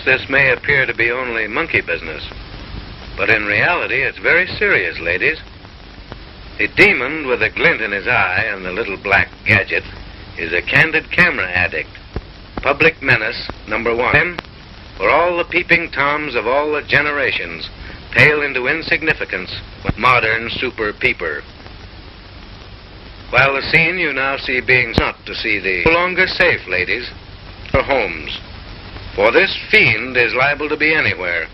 this may appear to be only monkey business, but in reality it's very serious, ladies. The demon with a glint in his eye and the little black gadget is a candid camera addict. Public menace number one, for all the peeping toms of all the generations pale into insignificance with modern super peeper. While the scene you now see being not to see the no longer safe, ladies, for homes. For this fiend is liable to be anywhere,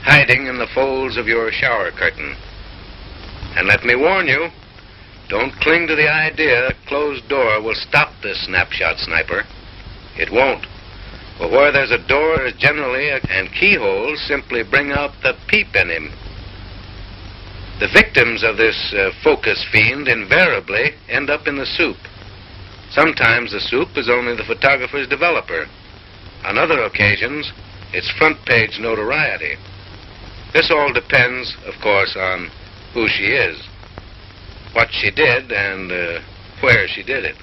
hiding in the folds of your shower curtain. And let me warn you, don't cling to the idea a closed door will stop this snapshot sniper. It won't. For where there's a door is generally and keyholes simply bring out the peep in him. The victims of this focus fiend invariably end up in the soup. Sometimes the soup is only the photographer's developer. On other occasions, it's front-page notoriety. This all depends, of course, on who she is, what she did, and where she did it.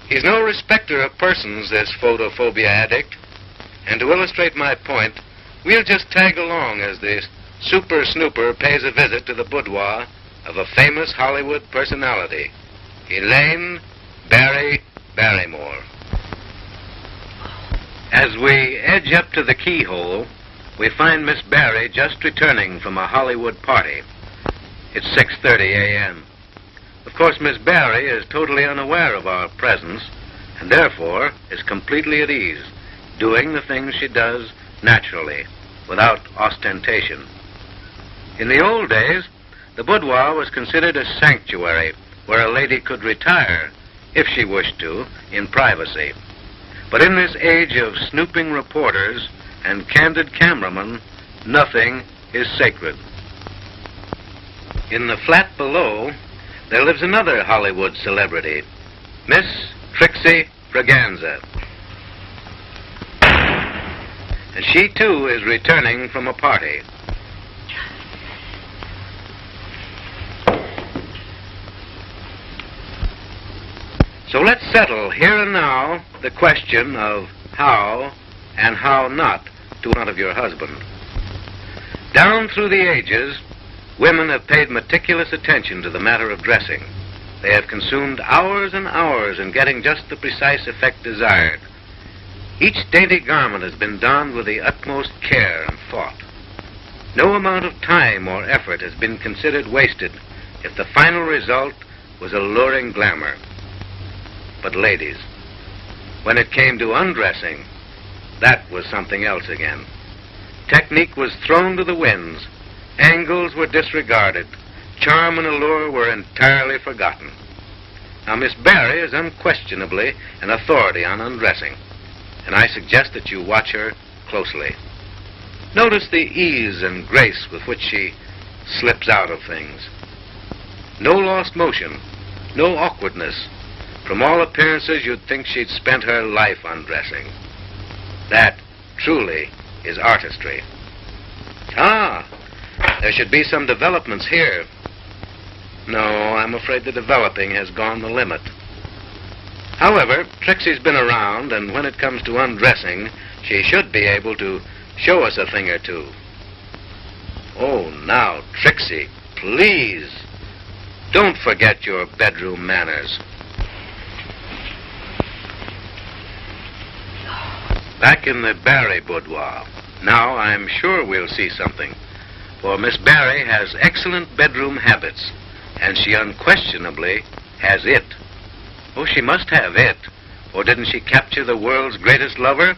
He's no respecter of persons, this photophobia addict. And to illustrate my point, we'll just tag along as the super snooper pays a visit to the boudoir of a famous Hollywood personality, Elaine Barry Barrymore. As we edge up to the keyhole, we find Miss Barry just returning from a Hollywood party. It's 6:30 a.m. Of course, Miss Barry is totally unaware of our presence and therefore is completely at ease, doing the things she does naturally, without ostentation. In the old days, the boudoir was considered a sanctuary where a lady could retire, if she wished to, in privacy. But in this age of snooping reporters and candid cameramen, nothing is sacred. In the flat below, there lives another Hollywood celebrity, Miss Trixie Braganza. And she, too, is returning from a party. So let's settle here and now the question of how and how not to one of your husband. Down through the ages, women have paid meticulous attention to the matter of dressing. They have consumed hours and hours in getting just the precise effect desired. Each dainty garment has been donned with the utmost care and thought. No amount of time or effort has been considered wasted if the final result was alluring glamour. But ladies, when it came to undressing, that was something else again. Technique was thrown to the winds. Angles were disregarded. Charm and allure were entirely forgotten. Now, Miss Barry is unquestionably an authority on undressing, and I suggest that you watch her closely. Notice the ease and grace with which she slips out of things. No lost motion, no awkwardness. From all appearances, you'd think she'd spent her life undressing. That, truly, is artistry. Ah, there should be some developments here. No, I'm afraid the developing has gone the limit. However, Trixie's been around, and when it comes to undressing, she should be able to show us a thing or two. Oh, now, Trixie, please, don't forget your bedroom manners. Back in the Barry boudoir. Now I'm sure we'll see something. For Miss Barry has excellent bedroom habits, and she unquestionably has it. Oh, she must have it, or didn't she capture the world's greatest lover?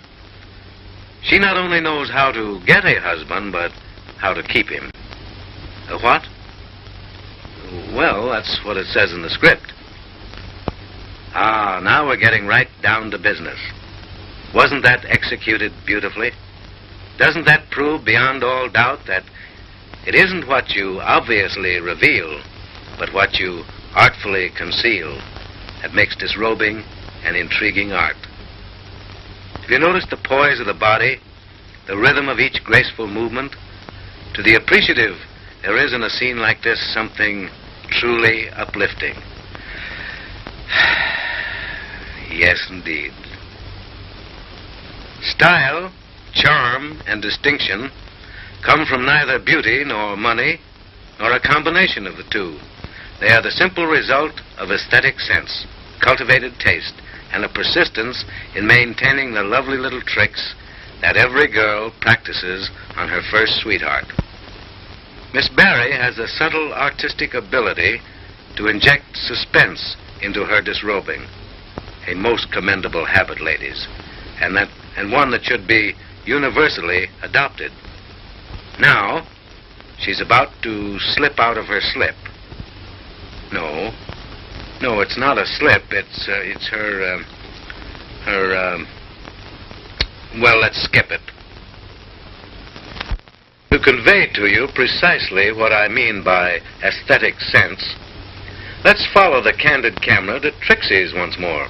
She not only knows how to get a husband, but how to keep him. A what? Well, that's what it says in the script. Ah, now we're getting right down to business. Wasn't that executed beautifully? Doesn't that prove beyond all doubt that it isn't what you obviously reveal, but what you artfully conceal that makes disrobing an intriguing art? Have you noticed the poise of the body, the rhythm of each graceful movement? To the appreciative, there is in a scene like this something truly uplifting. Yes, indeed. Style, charm, and distinction come from neither beauty nor money, nor a combination of the two. They are the simple result of aesthetic sense, cultivated taste, and a persistence in maintaining the lovely little tricks that every girl practices on her first sweetheart. Miss Barry has a subtle artistic ability to inject suspense into her disrobing, a most commendable habit, ladies, and one that should be universally adopted. Now, she's about to slip out of her slip. No, it's not a slip. It's her, well, let's skip it. To convey to you precisely what I mean by aesthetic sense, let's follow the candid camera to Trixie's once more,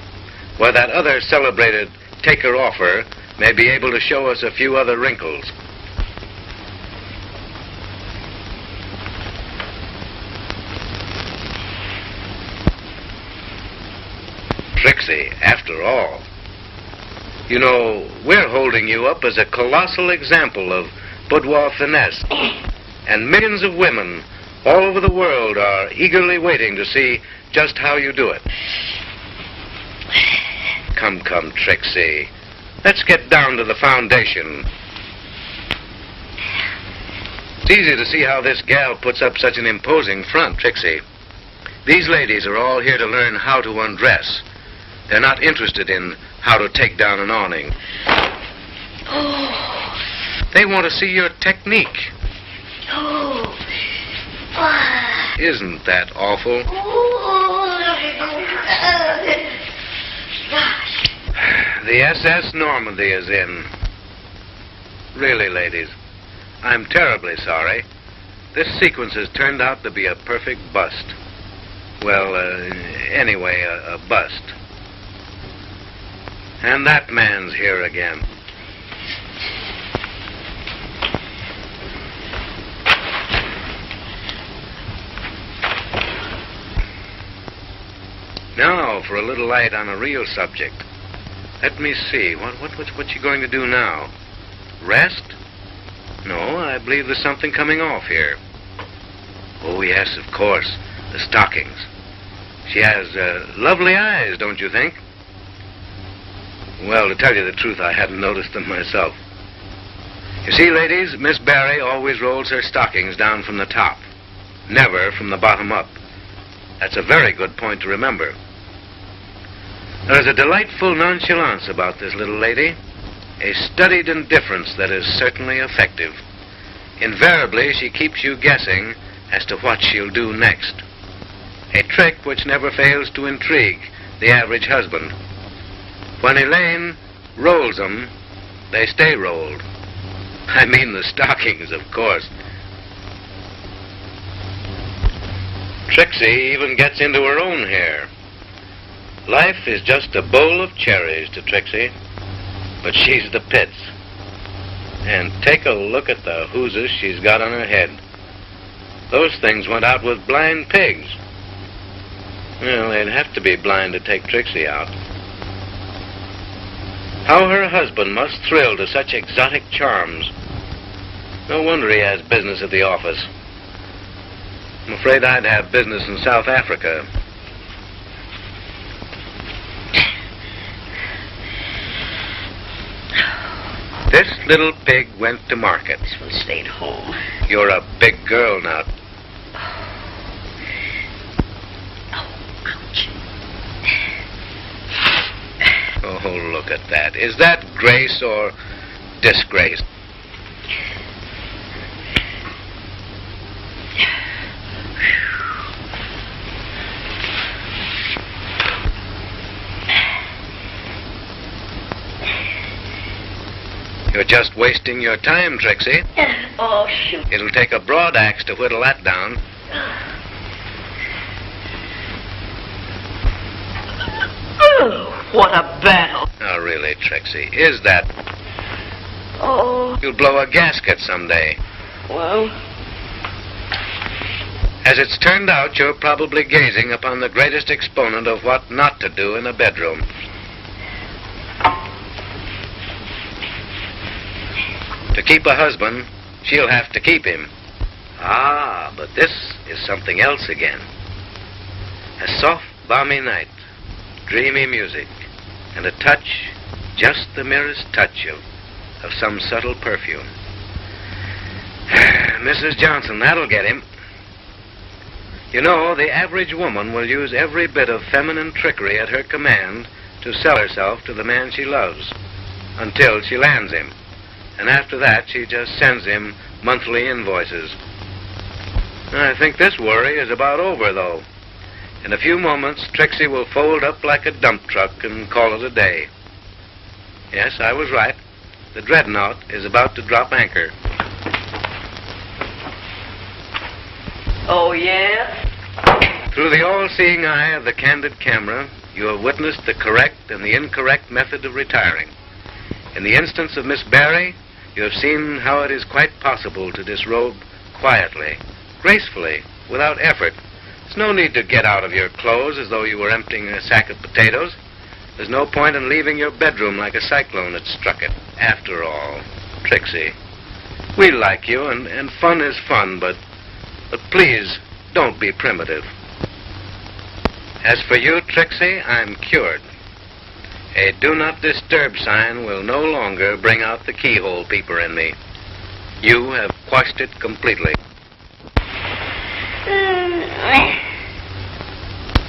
where that other celebrated taker-offer may be able to show us a few other wrinkles. Trixie, after all. You know, we're holding you up as a colossal example of boudoir finesse, and millions of women all over the world are eagerly waiting to see just how you do it. Come, Trixie. Let's get down to the foundation. It's easy to see how this gal puts up such an imposing front, Trixie. These ladies are all here to learn how to undress. They're not interested in how to take down an awning. Oh. They want to see your technique. Oh. Isn't that awful? The SS Normandy is in. Really, ladies, I'm terribly sorry. This sequence has turned out to be a perfect bust. Well, anyway, a bust. And that man's here again. Now for a little light on a real subject. Let me see. What you going to do now? Rest? No, I believe there's something coming off here. Oh, yes, of course. The stockings. She has lovely eyes, don't you think? Well, to tell you the truth, I hadn't noticed them myself. You see, ladies, Miss Barry always rolls her stockings down from the top, never from the bottom up. That's a very good point to remember. There's a delightful nonchalance about this little lady, a studied indifference that is certainly effective. Invariably, she keeps you guessing as to what she'll do next. A trick which never fails to intrigue the average husband. When Elaine rolls them, they stay rolled. I mean the stockings, of course. Trixie even gets into her own hair. Life is just a bowl of cherries to Trixie, but she's the pits. And take a look at the hooses she's got on her head. Those things went out with blind pigs. Well, they'd have to be blind to take Trixie out. How her husband must thrill to such exotic charms. No wonder he has business at the office. I'm afraid I'd have business in South Africa. This little pig went to market. This one stayed home. You're a big girl now. Ouch. Oh, look at that. Is that grace or disgrace? You're just wasting your time, Trixie. Oh, shoot. It'll take a broad axe to whittle that down. Oh, what a battle. Oh, really, Trixie, is that... Oh. You'll blow a gasket someday. Well. As it's turned out, you're probably gazing upon the greatest exponent of what not to do in a bedroom. To keep a husband, she'll have to keep him. Ah, but this is something else again. A soft, balmy night, dreamy music, and a touch, just the merest touch of some subtle perfume. Mrs. Johnson, that'll get him. You know, the average woman will use every bit of feminine trickery at her command to sell herself to the man she loves, until she lands him. And after that, she just sends him monthly invoices. I think this worry is about over, though. In a few moments, Trixie will fold up like a dump truck and call it a day. Yes, I was right. The dreadnought is about to drop anchor. Oh, yes? Through the all-seeing eye of the candid camera, you have witnessed the correct and the incorrect method of retiring. In the instance of Miss Barry, you have seen how it is quite possible to disrobe quietly, gracefully, without effort. There's no need to get out of your clothes as though you were emptying a sack of potatoes. There's no point in leaving your bedroom like a cyclone had struck it. After all, Trixie, we like you, and fun is fun, but please, don't be primitive. As for you, Trixie, I'm cured. A do not disturb sign will no longer bring out the keyhole peeper in me. You have quashed it completely.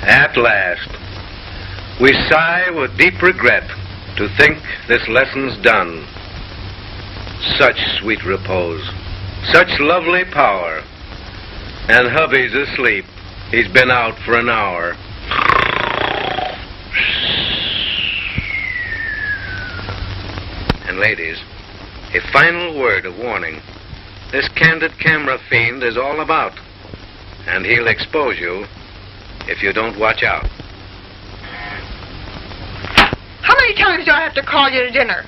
At last, we sigh with deep regret to think this lesson's done. Such sweet repose, such lovely power. And hubby's asleep. He's been out for an hour. And ladies, a final word of warning. This candid camera fiend is all about, and he'll expose you if you don't watch out. How many times do I have to call you to dinner?